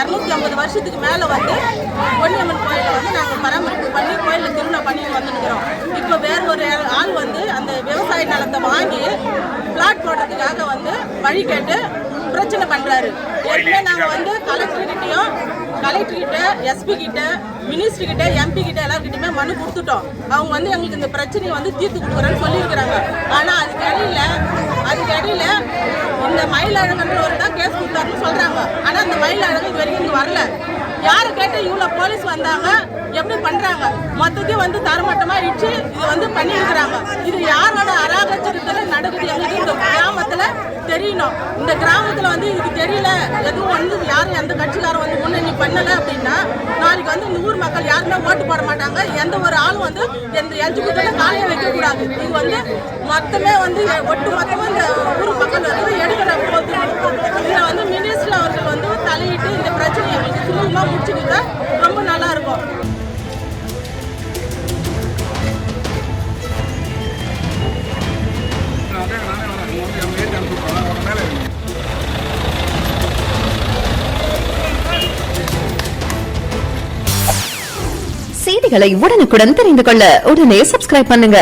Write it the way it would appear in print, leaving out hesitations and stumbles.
250 வருஷத்துக்கு மேலே வந்து பொன்னியம்மன் கோயிலை வந்து நாங்கள் பராமரிப்பு பண்ணி கோயிலில் திருவிழா பண்ணிட்டு வந்துருக்கிறோம். இப்போ வேற ஒரு ஆள் வந்து அந்த விவசாய நிலத்தை வாங்கி பிளாட் போடுறதுக்காக வந்து வழி கேட்டு பிரச்சனை பண்ணுறாரு. ஏற்கனவே நாங்கள் வந்து கலெக்டர்கிட்ட எஸ்பி கிட்ட மினிஸ்டர் கிட்ட எம்பி கிட்ட எல்லாருக்கிட்டையுமே மனு கொடுத்துட்டோம். அவங்க வந்து எங்களுக்கு இந்த பிரச்சனையை வந்து தீர்த்து கொடுக்குறேன்னு சொல்லியிருக்கிறாங்க. ஆனால் அதுக்கு இடையில இந்த மயிலழகன்றவர் தான் கேஸ் கொடுத்தாருன்னு சொல்றாங்க. ஆனால் அந்த மயிலழகு இது வரைக்கும் இங்கே வரல. யாரை கேட்டு இவ்வளோ போலீஸ் வந்தாங்க, எப்படி பண்றாங்க? மொத்தத்தையும் வந்து தரமட்டமாக இடிச்சு இது வந்து பண்ணியிருக்கிறாங்க. இது யாரோட அராஜகத்தில் நடக்குது எங்களுக்கு இந்த கிராமத்தில் தெரியணும். இந்த கிராமத்தில் வந்து இதுக்கு தெரியல, எதுவும் வந்து யாரும் எந்த கட்சிக்காரும் வந்து முன்னணி பண்ணலை அப்படின்னா நாளைக்கு வந்து இந்த ஊர் மக்கள் யாருமே ஓட்டு போட மாட்டாங்க. எந்த ஒரு ஆளும் வந்து எந்த எல்ஜிபிட்ட காலையை வைக்கக்கூடாது. இது வந்து மொத்தமே வந்து ஒட்டு மொத்தமாக இந்த ஊர் மக்கள் வந்து எடுக்கிற போது இதில் வந்து மினிஸ்டர் அவர்கள் வந்து தலையிட்டு இந்த பிரச்சனையை எங்களுக்கு சுலபமாக முடிச்சுக்கிட்டா ரொம்ப நல்லா இருக்கும். செய்திகளை உடனுக்குடன் தெரிந்து கொள்ள உடனே சப்ஸ்கிரைப் பண்ணுங்க.